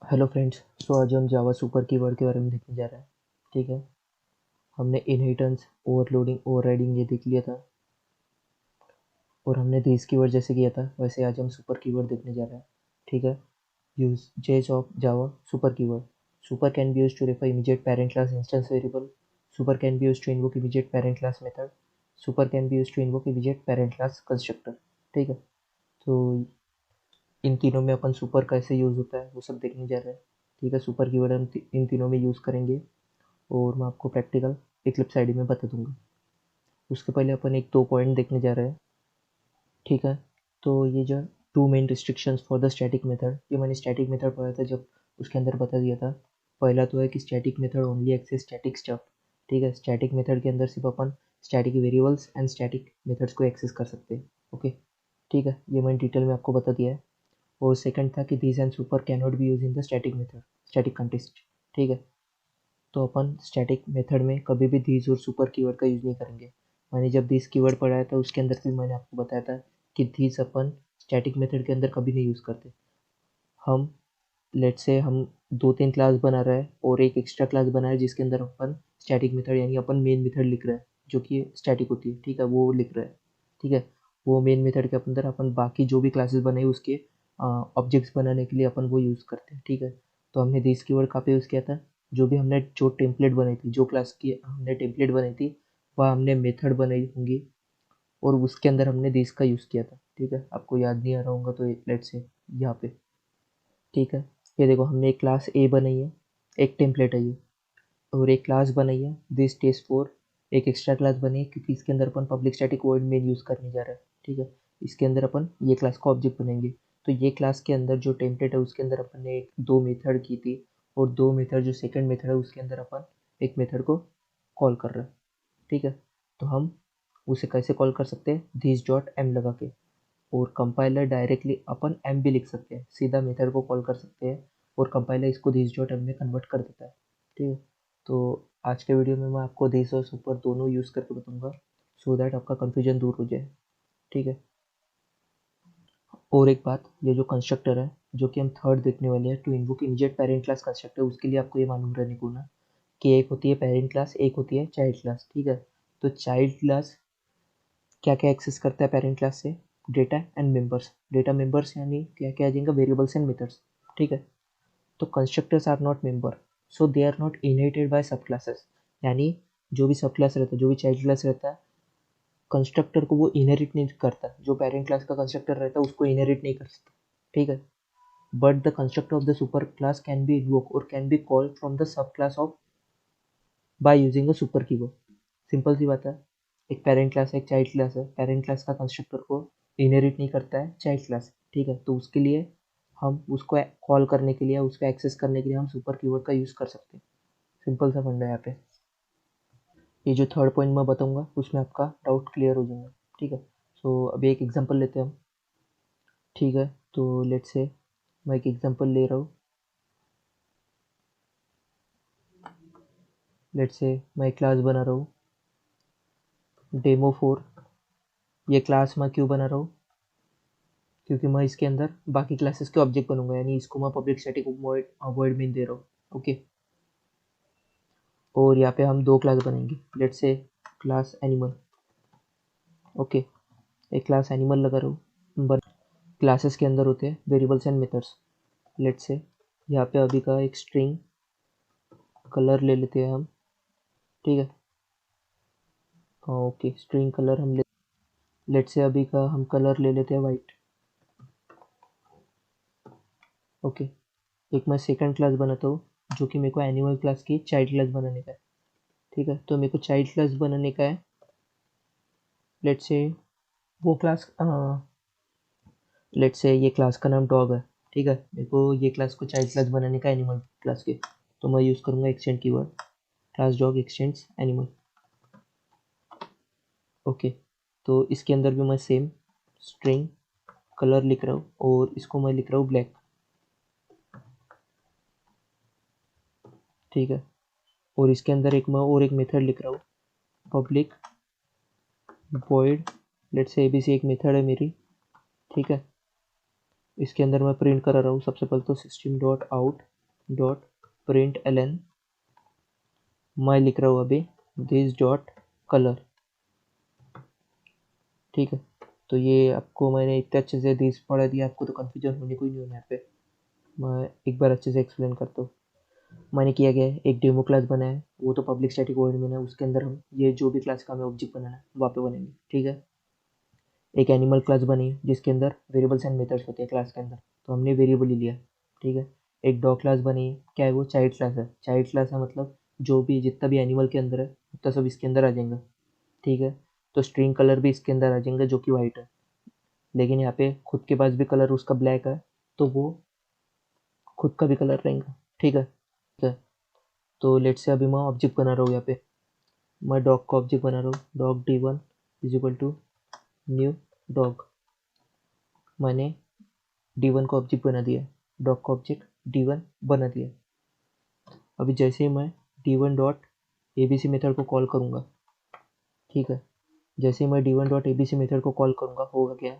Hello friends. तो आज हम जावा सुपर कीवर्ड के बारे में देखने जा रहे हैं। ठीक है, हमने इनहेरिटेंस, ओवरलोडिंग, ओवरराइडिंग ये देख लिया था और हमने दिस कीवर्ड जैसे किया था वैसे आज हम सुपर कीवर्ड देखने जा रहे हैं। ठीक है, uses of Java super keyword. Super can be used to refer immediate parent class instance variable. Super can be used to invoke immediate parent class method. Super can be used to invoke immediate parent class constructor. ठीक है, तो इन तीनों में अपन super कैसे use होता है वो सब देखने जा रहे हैं। ठीक है, सुपर कीवर्ड हम इन तीनों में यूज़ करेंगे और मैं आपको प्रैक्टिकल इक्लिप्स आईडी में बता दूंगा। उसके पहले अपन एक दो पॉइंट देखने जा रहे हैं। ठीक है, तो ये जो two main restrictions for the static method, ये मैंने स्टैटिक मेथड पढ़ा था जब उसके अंदर बता दिया था। पहला तो है कि static method only access static stuff. ठीक है, स्टैटिक मेथड के अंदर सिर्फ अपन static variables and static methods को एक्सेस कर सकते हैं. ओके, ठीक है, ये मैंने डिटेल में आपको बता दिया है। और सेकंड था कि this and super can not be use in the static method, static context. ठीक है, तो अपन स्टैटिक मेथड में कभी भी दिस और सुपर कीवर्ड का यूज़ नहीं करेंगे. मैंने जब दिस कीवर्ड पढ़ाया था उसके अंदर भी मैंने आपको बताया था कि दिस अपन स्टैटिक मेथड के अंदर कभी नहीं यूज़ करते. हम लेट से हम दो तीन क्लास बना रहे हैं और एक एक्स्ट्रा क्लास बना है जिसके अंदर अपन स्टैटिक मेथड यानी अपन मेन मेथड लिख रहे हैं जो कि स्टैटिक होती है. ठीक है, वो लिख रहे हैं. ठीक है, वो मेन मेथड के अंदर अपन बाकी जो भी क्लासेस बनाई उसके ऑब्जेक्ट्स बनाने के लिए अपन वो यूज़ करते हैं. ठीक है, तो हमने दिस कीवर्ड कहाँ पे यूज़ किया था? जो भी हमने जो टेम्पलेट बनाई थी, जो क्लास की हमने टेम्पलेट बनाई थी वह हमने मेथड बनाई होंगी और उसके अंदर हमने दिस का यूज़ किया था. ठीक है, आपको याद नहीं आ रहा होगा तो लेट से यहाँ पे. ठीक है, ये देखो हमने एक क्लास ए बनाई है, एक टेम्पलेट है ये, और एक क्लास बनाई है दिस टेस्ट फोर. एक एक्स्ट्रा क्लास बनी है क्योंकि इसके अंदर अपन public static void main use करने जा रहे हैं. ठीक है, इसके अंदर अपन ये क्लास का ऑब्जेक्ट बनाएंगे. तो ये क्लास के अंदर जो टेम्पलेट है उसके अंदर अपन ने दो मेथड की थी और दो मेथड जो सेकंड मेथड है उसके अंदर अपन एक मेथड को कॉल कर रहे हैं. ठीक है, तो हम उसे कैसे कॉल कर सकते हैं? दिस डॉट एम लगा के. और कंपाइलर डायरेक्टली अपन एम भी लिख सकते हैं, सीधा मेथड को कॉल कर सकते हैं और कंपाइलर इसको दिस डॉट एम में कन्वर्ट कर देता है. ठीक है, तो आज के वीडियो में मैं आपको दिस और सुपर दोनों यूज़ करके बताऊंगा सो दैट आपका कन्फ्यूजन दूर हो जाए. ठीक है, और एक बात, ये जो कंस्ट्रक्टर है जो कि हम थर्ड देखने वाले हैं to invoke immediate parent class constructor, उसके लिए आपको ये मालूम रहने को ना कि एक होती है पेरेंट क्लास, एक होती है चाइल्ड क्लास. ठीक है, तो चाइल्ड क्लास क्या क्या एक्सेस करता है पेरेंट क्लास से? Data and members. Data members यानी क्या क्या आ जाएगा? Variables and methods. ठीक है, तो constructors are not member, so they are not inherited by subclasses. यानी जो भी सब क्लास रहता है, जो भी चाइल्ड क्लास रहता है, कंस्ट्रक्टर को वो इनहेरिट नहीं करता. जो पेरेंट क्लास का कंस्ट्रक्टर रहता है उसको इनहेरिट नहीं कर सकता. ठीक है, but the constructor of the super class can be invoke और can be called from the sub class of by using a super keyword. Simple सी बात है, एक पेरेंट क्लास है, एक चाइल्ड क्लास है. पेरेंट क्लास का कंस्ट्रक्टर को इनहेरिट नहीं करता है चाइल्ड क्लास. ठीक है, तो उसके लिए हम उसको कॉल करने के लिए, उसको एक्सेस करने के लिए हम सुपर कीवर्ड का यूज़ कर सकते हैं. सिंपल सा फंडा है यहाँ पे. ये जो थर्ड पॉइंट मैं बताऊंगा उसमें आपका डाउट क्लियर हो जाएगा. ठीक है, सो अभी एक एग्जांपल लेते हैं हम. ठीक है, तो लेट्स से मैं एक एग्जांपल ले रहा हूँ. लेट्स से मैं एक क्लास बना रहा हूँ डेमो 4. ये क्लास मैं क्यों बना रहा हूँ? क्योंकि मैं इसके अंदर बाकी क्लासेस के ऑब्जेक्ट बनूंगा, यानी इसको मैं पब्लिक स्टैटिक वॉइड में दे रहा हूँ. ओके, और यहाँ पे हम दो क्लास बनेंगे. Let's say class animal. Okay, एक क्लास एनिमल लगा रहा हूँ. क्लासेस के अंदर होते हैं variables and methods. Let's say यहाँ पे अभी का एक स्ट्रिंग कलर ले लेते हैं हम. ठीक है, हाँ ओके, स्ट्रिंग कलर हम लेट्स से अभी का हम कलर ले लेते हैं वाइट. ओके, एक मैं सेकंड क्लास बनाता हूँ जो कि मेरे को एनिमल क्लास की चाइल्ड क्लास बनाने का है. ठीक है, तो मेरे को चाइल्ड क्लास बनाने का है. लेट्स से वो क्लास लेट्स से ये क्लास का नाम डॉग है. ठीक है, मेरे को ये क्लास को चाइल्ड क्लास बनाने का एनिमल क्लास के, तो मैं यूज़ करूँगा extend keyword class dog x tends animal. Okay, तो इसके अंदर भी मैं सेम स्ट्रिंग कलर लिख रहा हूँ और इसको मैं लिख रहा हूँ ब्लैक. ठीक है, और इसके अंदर एक मैं और एक मेथड लिख रहा हूँ पब्लिक वॉइड. लेट्स से एबीसी एक मेथड है मेरी. ठीक है, इसके अंदर मैं प्रिंट करा रहा हूँ सबसे पहले तो system dot out dot println, मैं लिख रहा हूँ अभी दिस डॉट कलर। ठीक है, तो ये आपको मैंने इतने अच्छे से दिस पढ़ा दिया, आपको तो कन्फ्यूजन होने को ही नहीं होना यहाँ पे। मैं एक बार अच्छे से एक्सप्लेन करता हूँ। मैंने किया गया है, एक डेमो क्लास बनाया है, वो तो पब्लिक स्टैटिक वॉइड में है, उसके अंदर हम ये जो भी क्लास का हमें ऑब्जेक्ट बनाना है वहाँ पे बनेंगे। ठीक है, एक एनिमल क्लास बनी है जिसके अंदर वेरिएबल्स एंड मेथड्स होते हैं क्लास के अंदर, तो हमने वेरिएबल ही लिया। ठीक है, एक डॉग क्लास बनी है, क्या है वो, चाइल्ड क्लास है। चाइल्ड क्लास है मतलब जो भी जितना भी एनिमल के अंदर है उतना सब इसके अंदर आ जाएगा। ठीक है, तो स्ट्रिंग कलर भी इसके अंदर आ जाएंगे जो कि वाइट है, लेकिन यहाँ पे खुद के पास भी कलर उसका ब्लैक है, तो वो खुद का भी कलर रहेगा। ठीक है, ठीक है। तो लेट से अभी मैं ऑब्जेक्ट बना रहा हूँ, यहाँ पे मैं डॉग का ऑब्जेक्ट बना रहा हूँ। Dog D1 is equal to new dog. मैंने D1 का ऑब्जेक्ट बना दिया, डॉग का ऑब्जेक्ट D1 बना दिया। अभी जैसे ही मैं D1 डॉट ABC मेथड को कॉल करूँगा, ठीक है, जैसे ही मैं D1 डॉट ABC मेथड को कॉल करूँगा होगा क्या,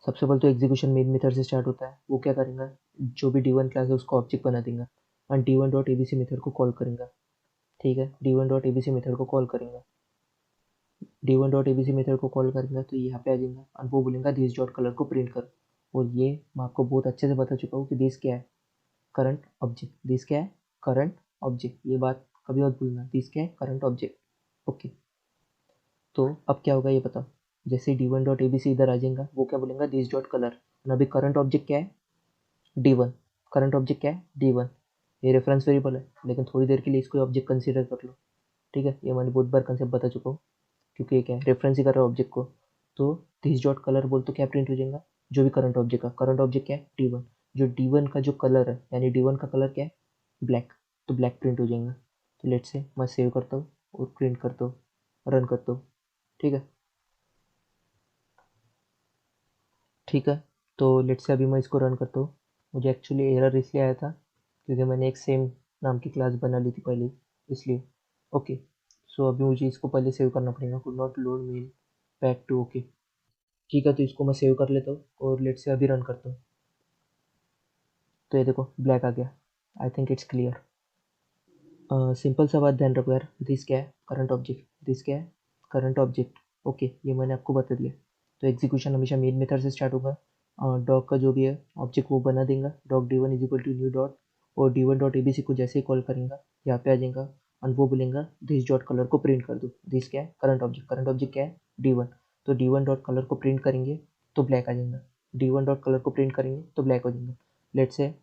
सबसे पहले तो एग्जीक्यूशन मेन मेथड से स्टार्ट होता है। वो क्या करेंगे, जो भी D1 क्लास है उसको ऑब्जेक्ट बना देंगे और D1 डॉट ABC मेथड को कॉल करेंगे। ठीक है, D1 डॉट ABC मेथड को कॉल करेंगे, D1 डॉट ABC मेथड को कॉल करेंगे तो यहाँ पे आ जाएगा और वो बोलेंगे दिस डॉट कलर को प्रिंट कर। और ये मैं आपको बहुत अच्छे से बता चुका हूँ कि दिस क्या है, करंट ऑब्जेक्ट। दिस क्या है, करंट ऑब्जेक्ट। ये बात कभी मत भूलना, दिस क्या है, करंट ऑब्जेक्ट। ओके, तो अब क्या होगा ये बताओ। जैसे D1 डॉट ABC इधर आ जाएगा, वो क्या बोलेगा, दिस डॉट कलर। और अभी करंट ऑब्जेक्ट क्या है, D1। करंट ऑब्जेक्ट क्या है, D1। ये रेफरेंस वेरिएबल है, लेकिन थोड़ी देर के लिए इसको ऑब्जेक्ट कंसीडर कर लो। ठीक है, ये मैंने बहुत बार कंसेप्ट बता चुका हूँ, क्योंकि ये क्या है, रेफरेंस ही कर रहा है ऑब्जेक्ट को। तो दिस डॉट कलर बोल तो क्या प्रिंट हो जाएगा, जो भी करंट ऑब्जेक्ट का, करंट ऑब्जेक्ट क्या है, D1। जो D1 का जो कलर है, यानी D1 का कलर क्या है, ब्लैक, तो ब्लैक प्रिंट हो जाएगा। तो लेट से मैं सेव करता हूँ और प्रिंट करता हूँ, रन करता हूँ। ठीक है, ठीक है। तो लेट से अभी मैं इसको रन करता हूँ। मुझे एक्चुअली एरर इसलिए आया था क्योंकि मैंने एक सेम नाम की क्लास बना ली थी पहले, इसलिए। ओके, सो अभी मुझे इसको पहले सेव करना पड़ेगा, could not load mail back to. Okay, ठीक है, तो इसको मैं सेव कर लेता हूँ और लेट से अभी रन करता हूँ। तो ये देखो ब्लैक आ गया। आई थिंक इट्स क्लियर। सिंपल सा बात ध्यान रखो यार, दिस क्या है, करंट ऑब्जेक्ट। दिस क्या है, करंट ऑब्जेक्ट। ओके, ये मैंने आपको बता दिया। तो एग्जीक्यूशन हमेशा मेन मेथड से स्टार्ट होगा। डॉग का जो भी है ऑब्जेक्ट वो बना देगा, dog D1 is equal to new dot, और D1 डॉट ABC को जैसे ही कॉल करेंगे यहाँ पे आ जाएगा और वो बोलेगा दिस डॉट कलर को प्रिंट कर दो। दिस क्या है, करंट ऑब्जेक्ट। करंट ऑब्जेक्ट क्या है, D1। तो D1 डॉट कलर को प्रिंट करेंगे तो ब्लैक आ जाएगा, D1 डॉट कलर को प्रिंट करेंगे तो ब्लैक हो जाएगा। लेट से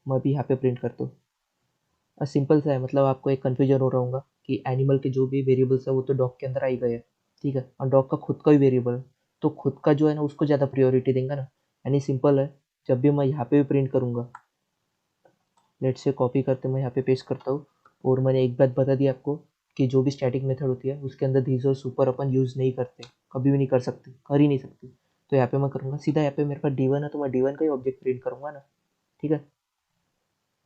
मैं भी यहाँ पे प्रिंट करता हूँ। सिंपल सा है, मतलब आपको एक कन्फ्यूजन हो रहा होगा कि एनिमल के जो भी वेरिएबल्स है वो तो डॉग के अंदर आ ही गए हैं। ठीक है, और डॉग का खुद का भी वेरिएबल है, तो खुद का जो है ना उसको ज़्यादा प्रायोरिटी देंगे ना। यानी सिंपल है, जब भी मैं यहाँ पे भी प्रिंट करूँगा, लेट से कॉपी करते मैं यहाँ पे पेस्ट करता हूँ। और मैंने एक बात बता दी आपको कि जो भी स्टैटिक मेथड होती है उसके अंदर दीज और सुपर अपन यूज़ नहीं करते, कभी भी नहीं कर सकते, कर ही नहीं सकते। तो यहाँ पे मैं करूँगा सीधा, यहाँ पे मेरे पास D1 है तो मैं D1 का ही ऑब्जेक्ट प्रिंट करूँगा ना। ठीक है,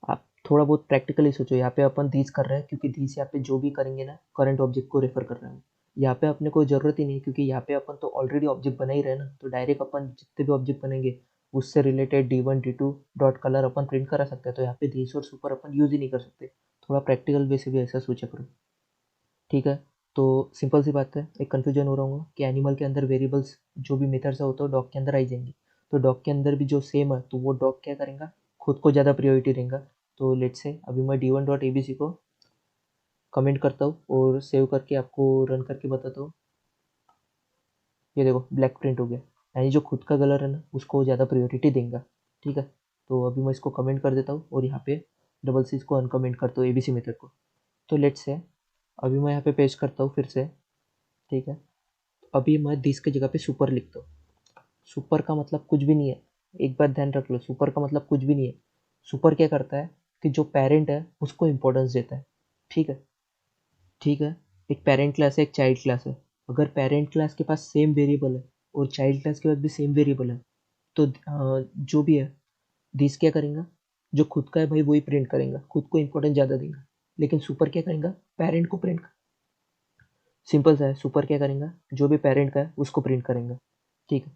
आप थोड़ा बहुत प्रैक्टिकली सोचो। यहाँ पे अपन दीज कर रहे हैं क्योंकि दीज यहाँ पे जो भी करेंगे ना करंट ऑब्जेक्ट को रेफर कर रहे हैं। यहाँ पे अपने को जरूरत ही नहीं, क्योंकि यहाँ पे अपन तो ऑलरेडी ऑब्जेक्ट बना ही रहे ना, तो डायरेक्ट अपन जितने भी ऑब्जेक्ट बनेंगे उससे related D1 D2 dot colour अपन प्रिंट करा सकते हैं। तो यहाँ पे दीज और सुपर अपन यूज ही नहीं कर सकते। थोड़ा प्रैक्टिकल वे से भी ऐसा सोचा करो। ठीक है, तो सिंपल सी बात है, एक कन्फ्यूजन हो रहा होगा कि एनिमल के अंदर वेरिएबल्स जो भी मेथड्स है वो तो डॉग के अंदर आई जाएंगी। तो डॉग के अंदर भी जो सेम है तो वो डॉग क्या करेगा, खुद को ज़्यादा प्रायोरिटी देगा। तो लेट्स से अभी मैं D1 डॉट ABC को कमेंट करता हूँ और सेव करके आपको रन करके बताता हूँ। ये देखो ब्लैक प्रिंट हो गया, यानी जो खुद का कलर है ना उसको ज़्यादा प्रायोरिटी देगा। ठीक है, तो अभी मैं इसको कमेंट कर देता हूँ और यहाँ पे डबल सी इसको अनकमेंट करता हूँ ABC मेथड को। तो लेट्स से अभी मैं यहाँ पे पेस्ट करता हूँ फिर से। ठीक है, अभी मैं दिस की जगह पे सुपर लिखता हूँ। सुपर का मतलब कुछ भी नहीं है, एक बात ध्यान रख लो, सुपर का मतलब कुछ भी नहीं है। सुपर क्या करता है कि जो पेरेंट है उसको इम्पोर्टेंस देता है। ठीक है, ठीक है, एक पेरेंट क्लास है, एक चाइल्ड क्लास है। अगर पेरेंट क्लास के पास सेम वेरिएबल है और चाइल्ड क्लास के पास भी सेम वेरिएबल है, तो जो भी है दिस क्या करेगा, जो खुद का है भाई वही प्रिंट करेगा, खुद को इम्पोर्टेंस ज़्यादा देगा। लेकिन सुपर क्या करेगा, पेरेंट को प्रिंट। सिंपल सा है, सुपर क्या करेगा, जो भी पेरेंट का है उसको प्रिंट करेगा। ठीक है,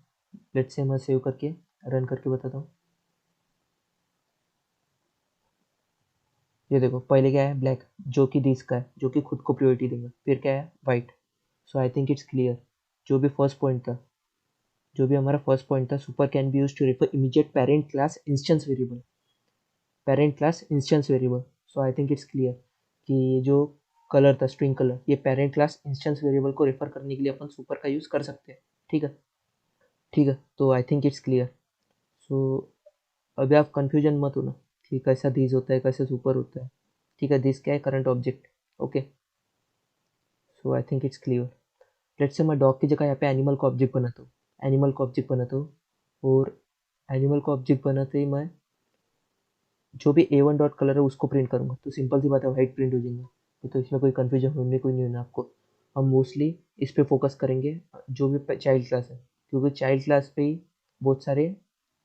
लेट्स से मैं सेव करके रन करके बताता हूँ। ये देखो पहले क्या है ब्लैक, जो कि दिस का है, जो कि खुद को प्रियोरिटी देगा, फिर क्या है white. So I think it's clear. जो भी फर्स्ट पॉइंट था, जो भी हमारा फर्स्ट पॉइंट था, super can be use to refer immediate parent class instance variable, parent class instance variable. So I think it's clear कि ये जो कलर था स्ट्रिंग कलर, ये पेरेंट क्लास इंस्टेंस वेरिएबल को रेफर करने के लिए अपन सुपर का यूज कर सकते हैं। ठीक है, ठीक है, तो आई थिंक इट्स क्लियर। सो अभी आप कंफ्यूजन मत होना कि कैसा दिस होता है, कैसे सुपर होता है। ठीक है, दिस क्या है, current object. Okay, so I think it's clear. Let's say मैं डॉग की जगह यहाँ पे एनिमल का ऑब्जेक्ट बनाता हूँ, एनिमल का ऑब्जेक्ट बनाता हूँ, और एनिमल का ऑब्जेक्ट बनाते ही मैं जो भी A1 डॉट कलर है उसको प्रिंट करूँगा, तो सिंपल सी बात है वाइट प्रिंट हो जाएंगे। तो इसमें कोई कन्फ्यूजन होने कोई नहीं होना आपको। हम मोस्टली इस पे फोकस करेंगे जो भी चाइल्ड क्लास है, क्योंकि चाइल्ड क्लास पे ही बहुत सारे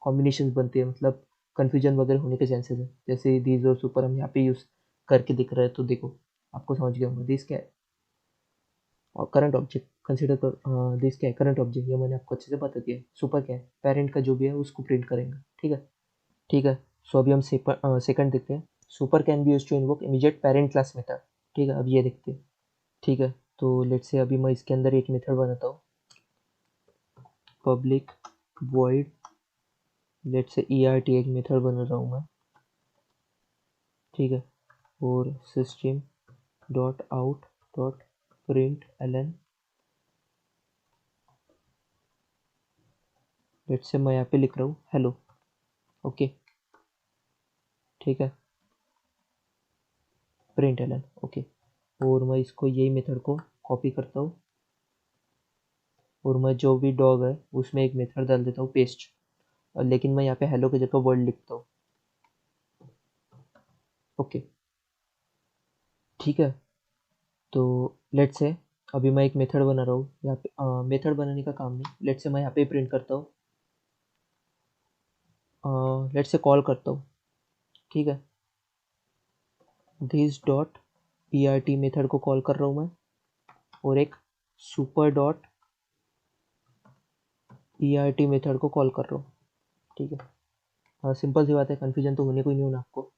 कॉम्बिनेशन बनते हैं, मतलब कन्फ्यूजन वगैरह होने के चांसेस है। जैसे दीज और सुपर हम यहाँ पे यूज़ करके दिख रहा है, तो देखो आपको समझ गया होगा दिस क्या है। और करंट ऑब्जेक्ट कंसिडर कर, दिस क्या है, करंट ऑब्जेक्ट, ये मैंने आपको अच्छे से बता दिया है। सुपर क्या है, पेरेंट का जो भी है उसको प्रिंट करेंगे। ठीक है, ठीक है। सो अभी हम सेकंड देखते हैं। Super can be use to invoke immediate parent class method. ठीक है, अब ये देखते हैं। ठीक है, तो लेट्स से अभी मैं इसके अंदर एक मेथड बनाता हूँ, public void, let's say ERT एक मेथड बना रहा हूँ मैं। ठीक है, और system dot out dot println, let's say मैं यहाँ पे लिख रहा हूँ हेलो। ओके, ठीक है, प्रिंट एलन। ओके, और मैं इसको यही मेथड को कॉपी करता हूँ, और मैं जो भी डॉग है उसमें एक मेथड डाल देता हूँ पेस्ट, और लेकिन मैं यहाँ पे हेलो की जगह वर्ड लिखता हूँ। ओके, ठीक है, तो लेट्स से अभी मैं एक मेथड बना रहा हूँ यहाँ पे। मेथड बनाने का काम नहीं, लेट्स से मैं यहाँ पे प्रिंट करता हूँ, लेट्स से कॉल करता हूँ। ठीक है, दिस डॉट ERT मेथड को कॉल कर रहा हूँ मैं, और एक सुपर डॉट ERT मेथड को कॉल कर रहा हूँ। ठीक है, हाँ सिंपल सी बात है, कन्फ्यूजन तो होने को ही नहीं होना आपको।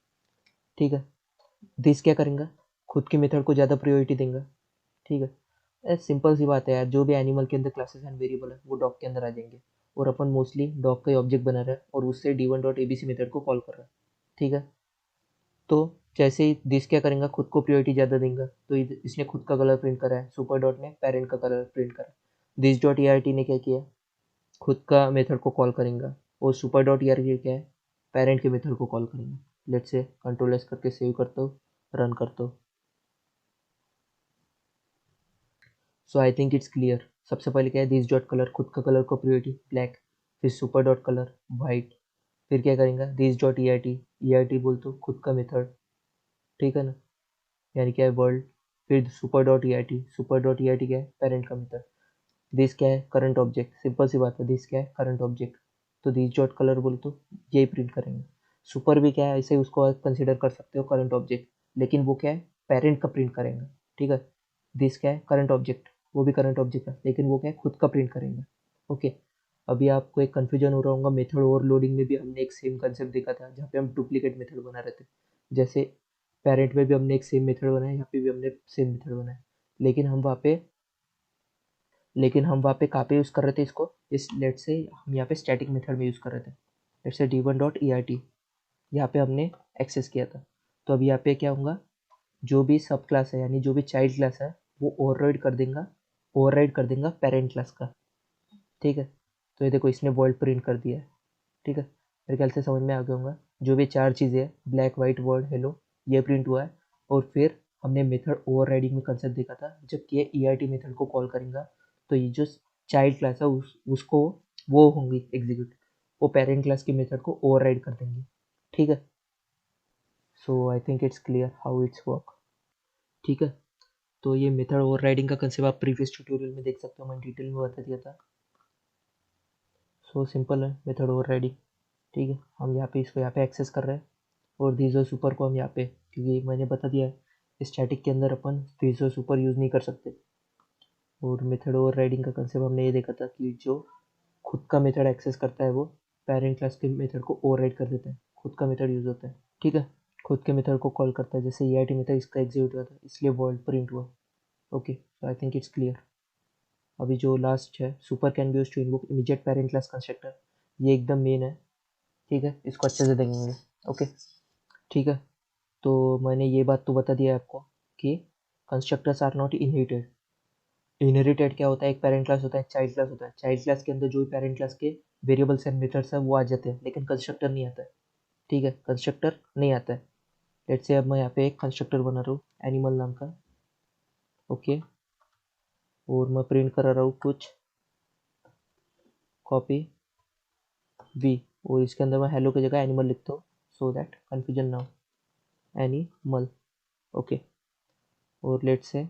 ठीक है, दिस क्या करेंगे, खुद के मेथड को ज़्यादा प्रायोरिटी देंगे। ठीक है, सिंपल सी बात है यार, जो भी एनिमल के अंदर क्लासेस एंड वेरिएबल है वो डॉग के अंदर आ जाएंगे, और अपन मोस्टली डॉग का ही ऑब्जेक्ट बना रहा है और उससे D1 डॉट ABC मेथड को कॉल कर रहा है। ठीक है, तो जैसे ही दिस क्या करेंगे, खुद को प्रायोरिटी ज़्यादा देंगे, तो इसने खुद का कलर प्रिंट करा है, सुपर डॉट ने पेरेंट का कलर प्रिंट करा है। दिस डॉट ERT ने क्या किया, खुद का मेथड को कॉल करेंगे, और सुपर डॉट ERT क्या है, पेरेंट के मेथड को कॉल करेंगे। लेट्स से कंट्रोल एस करके सेव करता हूँ, रन करता हूँ। सो आई थिंक इट्स क्लियर। सबसे पहले क्या है, दिस डॉट कलर, खुद का कलर को प्रायोरिटी ब्लैक, फिर सुपर डॉट कलर वाइट, फिर क्या करेंगे, दिस डॉट ERT बोल तो खुद का मेथड। ठीक है ना, यानी क्या है वर्ल्ड, फिर super dot ERT, super dot ERT क्या है, पेरेंट का मेथड। दिस क्या है, करंट ऑब्जेक्ट, सिंपल सी बात है, दिस क्या है, करंट ऑब्जेक्ट, तो दिस डॉट कलर बोल तो यही प्रिंट करेंगे। सुपर भी क्या है, ऐसे उसको आप कंसिडर कर सकते हो करंट ऑब्जेक्ट, लेकिन वो क्या है, पेरेंट का प्रिंट करेंगे। ठीक है, दिस क्या है, करंट ऑब्जेक्ट, वो भी करंट ऑब्जेक्ट है, लेकिन वो क्या है, खुद का प्रिंट करेंगे। ओके, अभी आपको एक कन्फ्यूजन हो रहा होगा, मेथड ओवरलोडिंग में भी हमने एक सेम कंसेप्ट देखा था, जहाँ पे हम डुप्लीकेट मेथड बना रहे थे। जैसे पेरेंट में भी हमने एक सेम मेथड बनाया, यहाँ पे भी हमने सेम मेथड बनाया, लेकिन हम वहाँ पे कहाँ पे यूज़ कर रहे थे इसको, इस लेट से हम यहाँ पे स्टैटिक मेथड में यूज़ कर रहे थे। लेट से D1 डॉट ERT यहाँ पे हमने एक्सेस किया था। तो अभी यहाँ पे क्या होगा, जो भी सब क्लास है, यानी जो भी चाइल्ड क्लास है, वो ओवरराइड कर देगा पेरेंट क्लास का। ठीक है, तो ये देखो इसने वर्ल्ड प्रिंट कर दिया है। ठीक है, मेरे ख्याल से समझ में आ गया होगा, जो भी चार चीज़ें हैं, ब्लैक वाइट वर्ल्ड हेलो, ये प्रिंट हुआ है। और फिर हमने मेथड ओवरराइडिंग में कंसेप्ट देखा था, जब ये ERT मेथड को कॉल करेंगे, तो ये जो चाइल्ड क्लास है उसको वो होंगी एग्जीक्यूट, वो पेरेंट क्लास की मेथड को ओवरराइड कर देंगे। ठीक है, so I think it's clear how it's work. ठीक है, तो ये मेथड ओवरराइडिंग का कंसेप्ट आप प्रीवियस ट्यूटोरियल में देख सकते हो, मैं डिटेल में बता दिया था। सो सिंपल है मेथड ओवरराइडिंग। ठीक है, हम यहाँ पे इसको यहाँ पे एक्सेस कर रहे हैं, और दीजो सुपर को हम यहाँ पे, क्योंकि मैंने बता दिया है स्टैटिक के अंदर अपन दीजो सुपर यूज़ नहीं कर सकते। और मेथड ओवरराइडिंग का कंसेप्ट हमने ये देखा था कि जो खुद का मेथड एक्सेस करता है वो पेरेंट क्लास के मेथड को ओवरराइड कर देता है, खुद का मेथड यूज़ होता है। ठीक है, खुद के मेथड को कॉल करता है, जैसे ई आई टी मेथड इसका एग्जीक्यूट हुआ था इसलिए वर्ल्ड प्रिंट हुआ। Okay, so I think it's clear. अभी जो लास्ट है, super can be used to invoke immediate parent class constructor, ये एकदम मेन है, ठीक है, इसको अच्छे से देखेंगे। ओके, ठीक है, तो मैंने ये बात तो बता दिया आपको कि constructors are not inherited. Inherited क्या होता है, एक पेरेंट क्लास होता है, एक चाइल्ड क्लास होता है, चाइल्ड क्लास के अंदर जो भी पेरेंट क्लास के वेरिएबल्स एंड मेथड्स है वो आ जाते हैं, लेकिन कंस्ट्रक्टर नहीं आता है, ठीक है, कंस्ट्रक्टर नहीं आता है। लेट्स से अब मैं यहाँ पे एक कंस्ट्रक्टर बना रहा हूँ एनिमल नाम का। ओके, और मैं प्रिंट करा रहा हूँ कुछ कॉपी वी, और इसके अंदर मैं हेलो की जगह एनिमल लिखता हूँ, सो दैट कन्फ्यूजन ना हो, एनिमल। ओके, और लेट्स से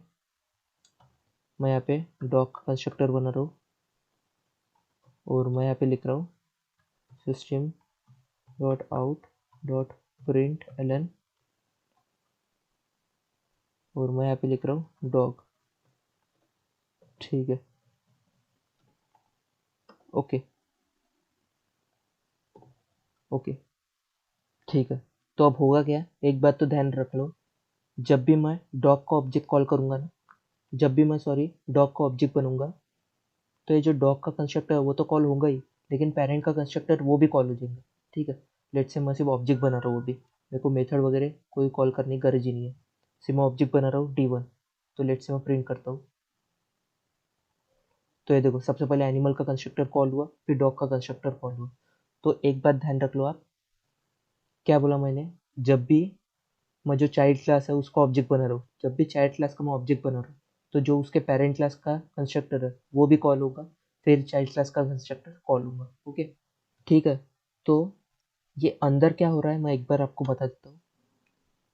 मैं यहाँ पे डॉग कंस्ट्रक्टर बना रहा हूँ, और मैं यहाँ पे लिख रहा हूँ system dot out dot println, और मैं यहाँ पे लिख रहा हूँ डॉग, ठीक है। ओके ओके, ठीक है, तो अब होगा क्या, एक बात तो ध्यान रख लो, जब भी मैं डॉग का ऑब्जेक्ट कॉल करूँगा ना, जब भी मैं सॉरी डॉग का ऑब्जेक्ट बनूंगा, तो ये जो डॉग का कंस्ट्रक्टर है वो तो कॉल होगा ही, लेकिन पेरेंट का कंस्ट्रक्टर वो भी कॉल हो जाएंगे, ठीक है। लेट्स से मैं सिर्फ ऑब्जेक्ट बना रहा हूँ, वो भी मेरे को मेथड वगैरह कोई कॉल करने की गरज ही नहीं है, सिर्फ मैं ऑब्जेक्ट बना रहा हूँ D1। तो लेट्स से मैं प्रिंट करता हूँ, तो ये देखो सबसे पहले एनिमल का कंस्ट्रक्टर कॉल हुआ, फिर डॉग का कंस्ट्रक्टर कॉल हुआ। तो एक बात ध्यान रख लो आप, क्या बोला मैंने, जब भी मैं जो चाइल्ड क्लास है उसका ऑब्जेक्ट बना रहा हूँ, जब भी चाइल्ड क्लास का मैं ऑब्जेक्ट बना रहा हूँ, तो जो उसके पेरेंट क्लास का कंस्ट्रक्टर है वो भी कॉल होगा, फिर चाइल्ड क्लास का कंस्ट्रक्टर कॉल होगा। ओके, ठीक है, तो ये अंदर क्या हो रहा है मैं एक बार आपको बता देता हूँ।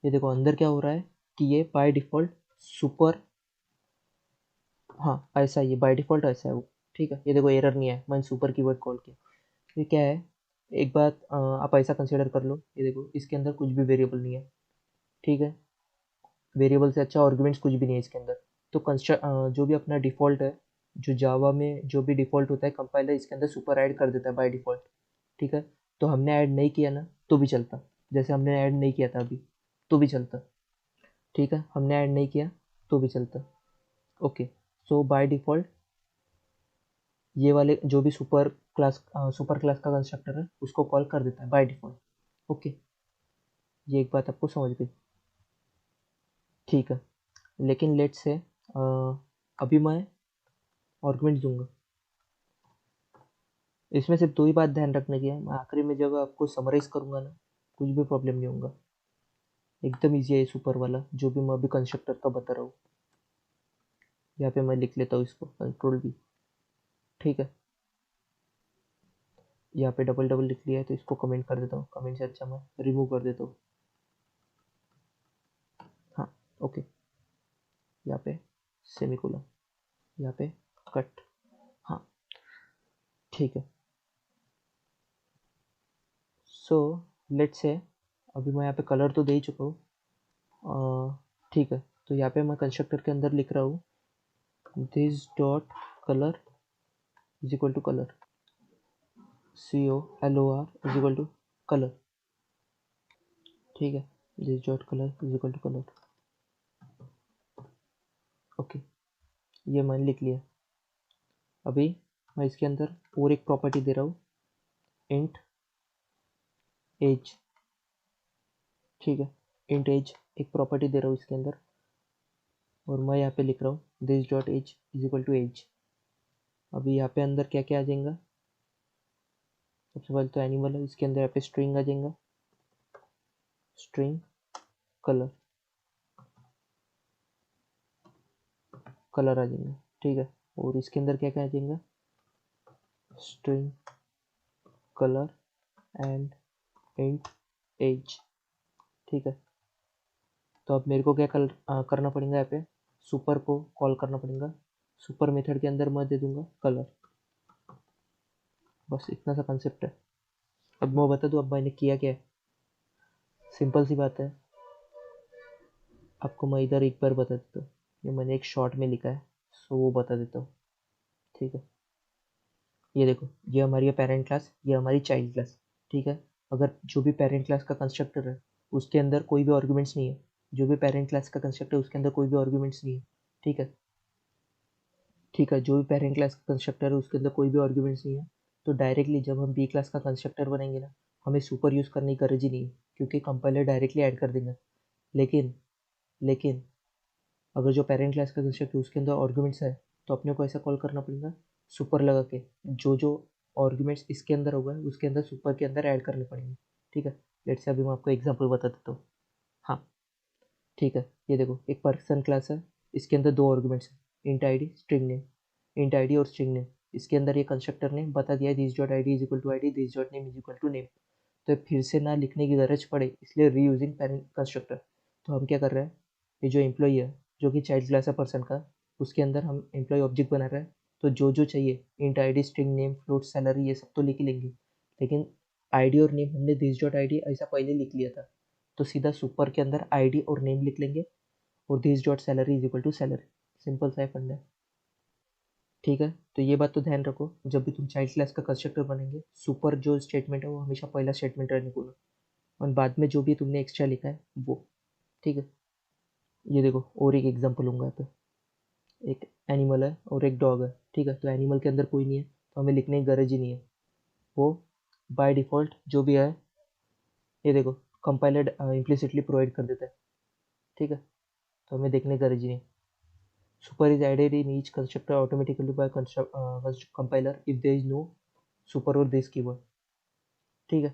ये देखो अंदर क्या हो रहा है कि ये बाय डिफ़ॉल्ट सुपर, हाँ ऐसा ही है, बाय डिफ़ॉल्ट ऐसा है वो, ठीक है। ये देखो एरर नहीं है, मैंने सुपर कीवर्ड कॉल किया। ये क्या है, एक बात आप ऐसा कंसिडर कर लो, ये देखो इसके अंदर कुछ भी वेरिएबल नहीं है, ठीक है, वेरिएबल से अच्छा आर्गुमेंट्स कुछ भी नहीं है इसके अंदर। तो जो भी अपना डिफ़ॉल्ट है, जो जावा में जो भी डिफ़ॉल्ट होता है कंपाइलर इसके अंदर सुपर ऐड कर देता है बाय डिफ़ॉल्ट, ठीक है। तो हमने ऐड नहीं किया ना तो भी चलता, जैसे हमने ऐड नहीं किया था अभी तो भी चलता, ठीक है, हमने ऐड नहीं किया तो भी चलता। ओके, सो बाय डिफ़ॉल्ट ये वाले जो भी सुपर क्लास का कंस्ट्रक्टर है उसको कॉल कर देता है बाय डिफ़ॉल्ट। ओके, ये एक बात आपको समझ गई, ठीक है। लेकिन लेट्स से अभी मैं आर्गुमेंट दूंगा, इसमें सिर्फ दो ही बात ध्यान रखने की है, मैं आखिरी में जब आपको समराइज करूंगा ना कुछ भी प्रॉब्लम नहीं होगा, एकदम ईजी है ये सुपर वाला जो भी मैं अभी कंस्ट्रक्टर का बता रहा हूँ। यहाँ पे मैं लिख लेता हूँ इसको Ctrl+V, ठीक है, यहाँ पे डबल डबल लिख लिया है तो इसको कमेंट कर देता हूँ, कमेंट से अच्छा मैं रिमूव कर देता हूँ। हाँ, ओके, यहाँ पे सेमीकोलन, यहाँ पे कट, हाँ, ठीक है। सो लेट्स से अभी मैं यहाँ पे कलर तो दे ही चुका हूँ, ठीक है, तो यहाँ पे मैं कंस्ट्रक्टर के अंदर लिख रहा हूँ this dot colour is equal to colour, COLOR is equal to colour, ठीक है, this dot colour is equal to colour. Okay, ये मैंने लिख लिया। अभी मैं इसके अंदर और एक प्रॉपर्टी दे रहा हूँ इंट एज, ठीक है, इंट एज एक प्रॉपर्टी दे रहा हूँ इसके अंदर, और मैं यहाँ पे लिख रहा हूँ this dot age is equal to age. अभी यहाँ पे अंदर क्या क्या आ जाएगा, सबसे पहले तो एनिमल है, इसके अंदर यहाँ पे स्ट्रिंग आ जाएगा, स्ट्रिंग कलर, कलर आ जाएंगे, ठीक है, और इसके अंदर क्या क्या आ जाएगा, string colour and int age, ठीक है। तो अब मेरे को क्या करना पड़ेगा, यहाँ पे सुपर को कॉल करना पड़ेगा, सुपर मेथड के अंदर मैं दे दूंगा कलर, बस इतना सा कंसेप्ट है। अब मैं बता दूँ अब मैंने किया क्या है, सिंपल सी बात है, आपको मैं इधर एक बार बता देता हूँ, ये मैंने एक शॉर्ट में लिखा है, सो वो बता देता हूँ, ठीक है। ये देखो, ये हमारी पेरेंट क्लास, ये हमारी चाइल्ड क्लास, ठीक है। अगर जो भी पेरेंट क्लास का कंस्ट्रक्टर है उसके अंदर कोई भी आर्गुमेंट्स नहीं है, जो भी पेरेंट क्लास का कंस्ट्रक्टर है उसके अंदर कोई भी आर्गुमेंट्स नहीं है, ठीक है। ठीक है, जो भी पेरेंट क्लास का कंस्ट्रक्टर है उसके अंदर कोई भी आर्गुमेंट्स नहीं है, तो डायरेक्टली जब हम बी क्लास का कंस्ट्रक्टर बनाएंगे ना, हमें सुपर यूज़ करने की गरज ही नहीं है, क्योंकि कंपाइलर डायरेक्टली ऐड कर देंगे। लेकिन लेकिन अगर जो पेरेंट क्लास का कंस्ट्रक्टर उसके अंदर आर्गुमेंट्स है, तो अपने को ऐसा कॉल करना पड़ेगा सुपर लगा के, जो जो आर्गुमेंट्स इसके अंदर होगा उसके अंदर सुपर के अंदर ऐड करने पड़ेंगे, ठीक है। लेट्स से अभी मैं आपको एग्जांपल बता देता हूँ। हाँ, ठीक है, ये देखो एक पर्सन क्लास है, इसके अंदर दो आर्गुमेंट्स है, int ID string name, int ID और स्ट्रिंग नेम। इसके अंदर ये कंस्ट्रक्टर ने बता दिया this dot ID is equal to ID, this dot name is equal to name. तो फिर से ना लिखने की गरज पड़े, इसलिए रीयूजिंग पेरेंट कंस्ट्रक्टर। तो हम क्या कर रहे हैं, ये जो एम्प्लॉई है जो कि चाइल्ड क्लास है पर्सन का, उसके अंदर हम एम्प्लॉय ऑब्जेक्ट बना रहे हैं, तो जो जो चाहिए int ID string name float salary ये सब तो लिख ही लेंगे, लेकिन आईडी और नेम हमने दिस डॉट आईडी ऐसा पहले लिख लिया था, तो सीधा सुपर के अंदर आईडी और नेम लिख लेंगे, और this dot salary is equal to salary. Simple सा फंडा है, ठीक है। तो ये बात तो ध्यान रखो, जब भी तुम चाइल्ड क्लास का कंस्ट्रक्टर बनेंगे, सुपर जो स्टेटमेंट है वो हमेशा पहला स्टेटमेंट रहने को, और बाद में जो भी तुमने एक्स्ट्रा लिखा है वो, ठीक है। ये देखो और एक एग्जांपल लूँगा यहाँ पे, एक एनिमल है और एक डॉग है, ठीक है। तो एनिमल के अंदर कोई नहीं है, तो हमें लिखने की गरज ही नहीं है, वो बाय डिफ़ॉल्ट जो भी है, ये देखो कंपाइलर इम्प्लिसिटली प्रोवाइड कर देता है, ठीक है। तो हमें देखने की गरज ही नहीं। Super is added in each constructor automatically by compiler if there is no super or this keyword, ठीक है।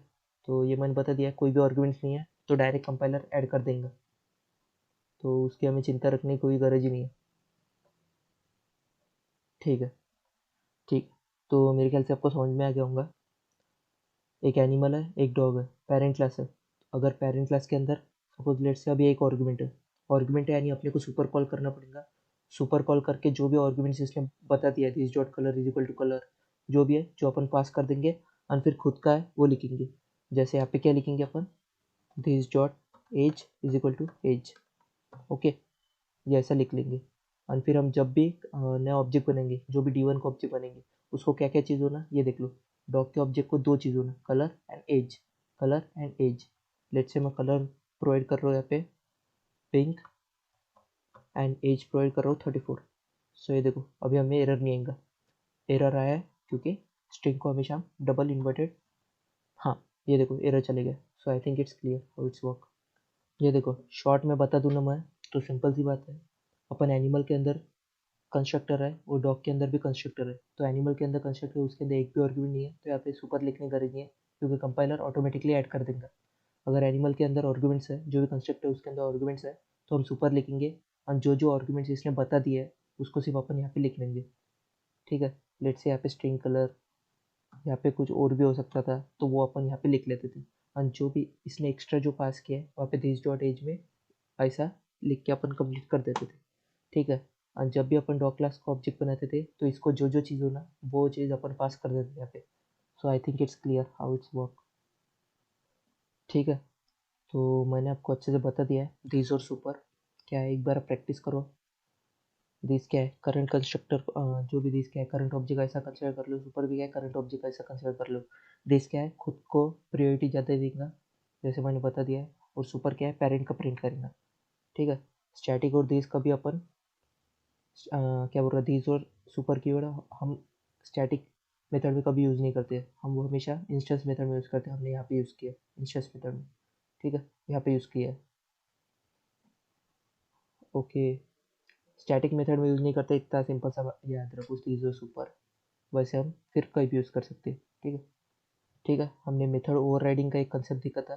तो ये मैंने बता दिया, कोई भी आर्गुमेंट्स नहीं है तो डायरेक्ट कंपाइलर ऐड कर देंगे, तो उसकी हमें चिंता रखने की कोई गरज ही नहीं है, ठीक है। ठीक, तो मेरे ख्याल से आपको समझ में आ गया होगा। एक एनिमल है, एक डॉग है, पेरेंट क्लास है। अगर पेरेंट क्लास के अंदर सपोज लेट से अभी एक आर्गुमेंट है, यानी अपने को सुपर कॉल करना पड़ेगा। सुपर कॉल करके जो भी आर्गुमेंट्स इसने बता दिया, this dot colour is equal to colour, जो भी है जो अपन पास कर देंगे, और फिर खुद का है वो लिखेंगे। जैसे यहाँ पे क्या लिखेंगे अपन, this dot age is equal to age, okay, ये ऐसा लिख लेंगे। और फिर हम जब भी नया ऑब्जेक्ट बनेंगे, जो भी D1 का ऑब्जेक्ट बनेंगे, उसको क्या क्या चीज़ होना ये देख लो। डॉग के ऑब्जेक्ट को दो चीज़ होना, colour and age, colour and age. Let's say मैं कलर प्रोवाइड कर रहा हूँ यहाँ पे पिंक, एंड एज प्रोवाइड कर रहा हूँ 34। सो ये देखो अभी हमें एरर नहीं आएगा, एरर आया है क्योंकि स्ट्रिंग को हमेशा हम डबल इन्वर्टेड, हाँ ये देखो एरर चले गया। So I think it's clear how it's work. ये देखो शॉर्ट में बता दूँ ना मैं, तो सिंपल सी बात है, अपन एनिमल के अंदर कंस्ट्रक्टर है और डॉग के अंदर भी कंस्ट्रक्टर है, तो एनिमल के अंदर कंस्ट्रक्टर है उसके अंदर एक भी आर्गुमेंट नहीं है, तो यहाँ पे सुपर लिखने की गरज नहीं है, क्योंकि कंपाइलर ऑटोमेटिकली ऐड कर देगा। अगर एनिमल के अंदर आर्गुमेंट्स है, जो भी कंस्ट्रक्टर है उसके अंदर आर्गुमेंट्स है, तो हम सुपर लिखेंगे, और जो जो आर्गुमेंट्स इसने बता दिए है उसको सिर्फ अपन यहाँ पे लिख लेंगे, ठीक है। लेट्स से यहाँ पे स्ट्रिंग कलर, यहाँ पे कुछ और भी हो सकता था, तो वो अपन यहाँ पे लिख लेते थे, और जो भी इसने एक्स्ट्रा जो पास किया है वहाँ पे दिस डॉट एज में ऐसा लिख के अपन कंप्लीट कर देते थे, ठीक है। और जब भी अपन डॉग क्लास का ऑब्जेक्ट बनाते थे, तो इसको जो जो चीज़ हो ना वो चीज़ अपन पास कर देते थे यहाँ पे। So I think it's clear how it's work, ठीक है। तो मैंने आपको अच्छे से बता दिया है दिस और सुपर क्या है, एक बार प्रैक्टिस करो। दिस क्या है, करंट कंस्ट्रक्टर, जो भी दिस क्या है करंट ऑब्जेक्ट ऐसा कंसिडर कर लो, सुपर भी क्या है करंट ऑब्जेक्ट ऐसा कंसिडर कर लो। दिस क्या है, खुद को प्रायोरिटी ज़्यादा देगा, जैसे मैंने बता दिया है, और सुपर क्या है पेरेंट का प्रिंट करेगा, ठीक है। स्टैटिक और दिस का भी अपन क्या बोल रहा है, दिस और सुपर कीवर्ड हम स्टैटिक मेथड में कभी यूज़ नहीं करते, हम वो हमेशा इंस्टेंस मेथड में यूज़ करते हैं। हमने यहाँ पे यूज़ किया इंस्टेंस मेथड में, ठीक है, यहाँ पे यूज़ किया है, ओके। स्टैटिक मेथड में यूज़ नहीं करते, इतना सिंपल सा याद रखो दिस और सुपर, वैसे हम फिर कहीं भी यूज़ कर सकते हैं, ठीक है। ठीक है, हमने मेथड ओवरराइडिंग का एक कंसेप्ट देखा था,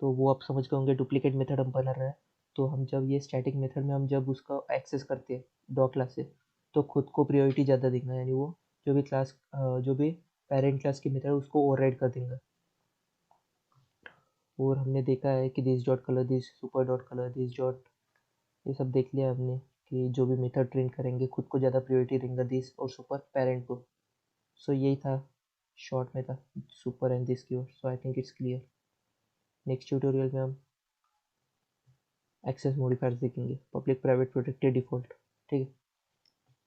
तो वो आप समझ गए होंगे, डुप्लीकेट मेथड हम बना रहे हैं, तो हम जब ये स्टैटिक मेथड में हम जब उसका एक्सेस करते हैं डॉ क्लास से, तो खुद को प्रायोरिटी ज़्यादा देगा, यानी वो जो भी क्लास जो भी पेरेंट क्लास की मेथड है उसको ओवरराइड कर देगा। और हमने देखा है कि this dot colour, this super dot colour, this dot, ये सब देख लिया हमने कि जो भी मेथड ट्रेन करेंगे खुद को ज़्यादा प्रायोरिटी देगा दिस और सुपर पेरेंट को। सो यही था, शॉर्ट में था सुपर एंड दिस की। So I think it's clear. Next tutorial में हम एक्सेस मॉडिफायर्स देखेंगे, पब्लिक प्राइवेट प्रोटेक्टेड डिफॉल्ट, ठीक है।